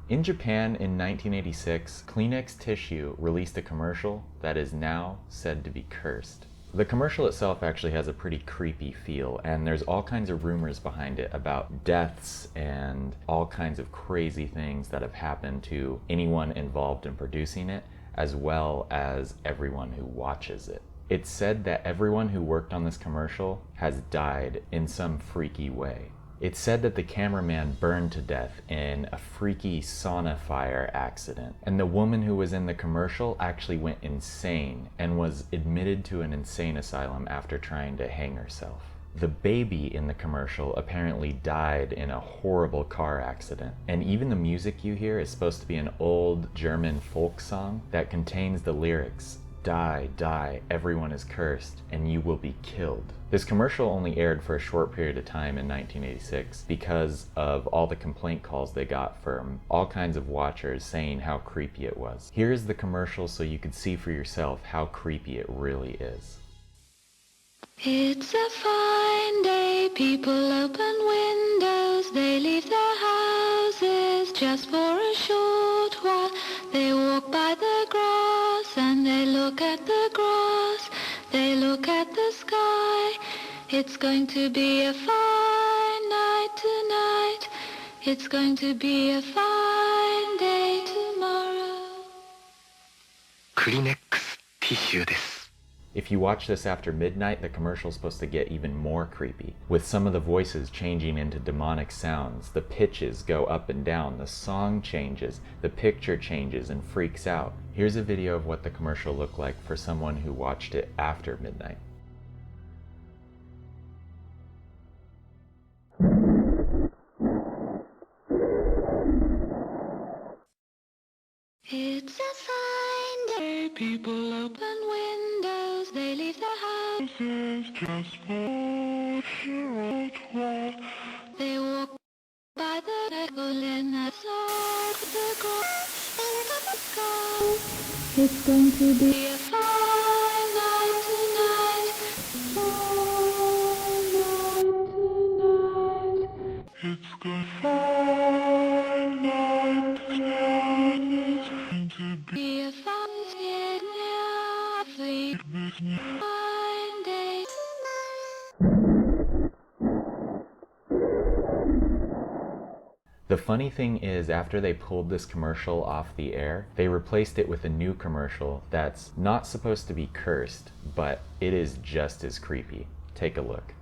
In Japan in 1986, Kleenex tissue released a commercial that is now said to be cursed. The commercial itself actually has a pretty creepy feel, and there's all kinds of rumors behind it about deaths and all kinds of crazy things that have happened to anyone involved in producing it, as well as everyone who watches it. It's said that everyone who worked on this commercial has died in some freaky way. It's said that the cameraman burned to death in a freaky sauna fire accident, and the woman who was in the commercial actually went insane and was admitted to an insane asylum after trying to hang herself. The baby in the commercial apparently died in a horrible car accident, and even the music you hear is supposed to be an old German folk song that contains the lyrics, "Die, die, everyone is cursed, and you will be killed." This commercial only aired for a short period of time in 1986 because of all the complaint calls they got from all kinds of watchers saying how creepy it was. Here's the commercial so you could see for yourself how creepy it really is. It's a fine day, people open windows, they leave their houses just for a short while. They walk by the grass and they look at the grass, they look at the sky. It's going to be a fine night tonight, it's going to be a fine day tomorrow. Kleenex ティッシュです。If you watch this after midnight, the commercial's supposed to get even more creepy, with some of the voices changing into demonic sounds. The pitches go up and down, the song changes, the picture changes and freaks out. Here's a video of what the commercial looked like for someone who watched it after midnight. It's a fine day, people open windows, they leave their houses just for a short while. They walk by the table in the salt, the grass, and the sky. It's going to be a fine night tonight, fine night tonight. It's going to be a fine night tonight. It's going to be a fine day. The funny thing is, after they pulled this commercial off the air, they replaced it with a new commercial that's not supposed to be cursed, but it is just as creepy. Take a look.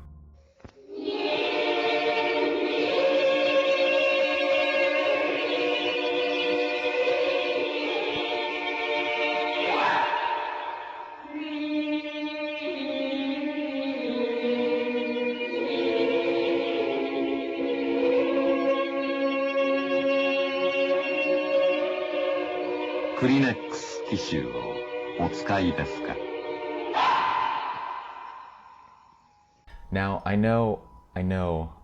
Kleenex ティッシュをお使いですか? Now, I know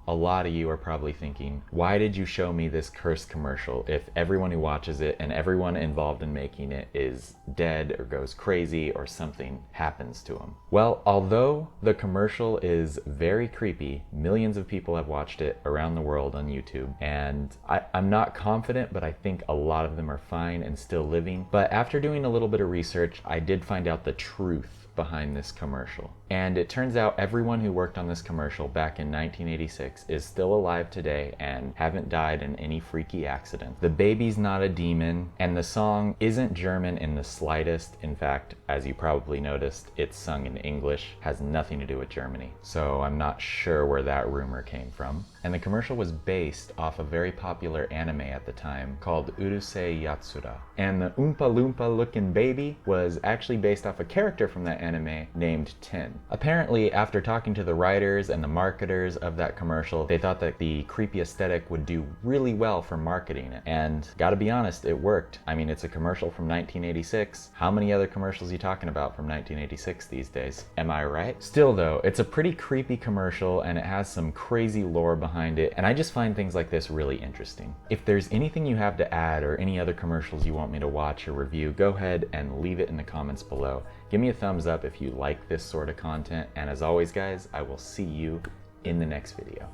a lot of you are probably thinking, why did you show me this cursed commercial if everyone who watches it and everyone involved in making it is dead or goes crazy or something happens to them? Well, although the commercial is very creepy, millions of people have watched it around the world on YouTube, and I'm not confident, but I think a lot of them are fine and still living. But after doing a little bit of research, I did find out the truth behind this commercial. And it turns out everyone who worked on this commercial back in 1986 is still alive today and haven't died in any freaky accident. The baby's not a demon, and the song isn't German in the slightest. In fact, as you probably noticed, it's sung in English, has nothing to do with Germany. So I'm not sure where that rumor came from. And the commercial was based off a very popular anime at the time called Urusei Yatsura. And the Oompa Loompa looking baby was actually based off a character from that anime named Tin. Apparently, after talking to the writers and the marketers of that commercial, they thought that the creepy aesthetic would do really well for marketing it. And gotta be honest, it worked. I mean, it's a commercial from 1986. How many other commercials are you talking about from 1986 these days? Am I right? Still though, it's a pretty creepy commercial and it has some crazy lore behind it, and I just find things like this really interesting. If there's anything you have to add or any other commercials you want me to watch or review, go ahead and leave it in the comments below. Give me a thumbs up if you like this sort of content, and as always guys, I will see you in the next video.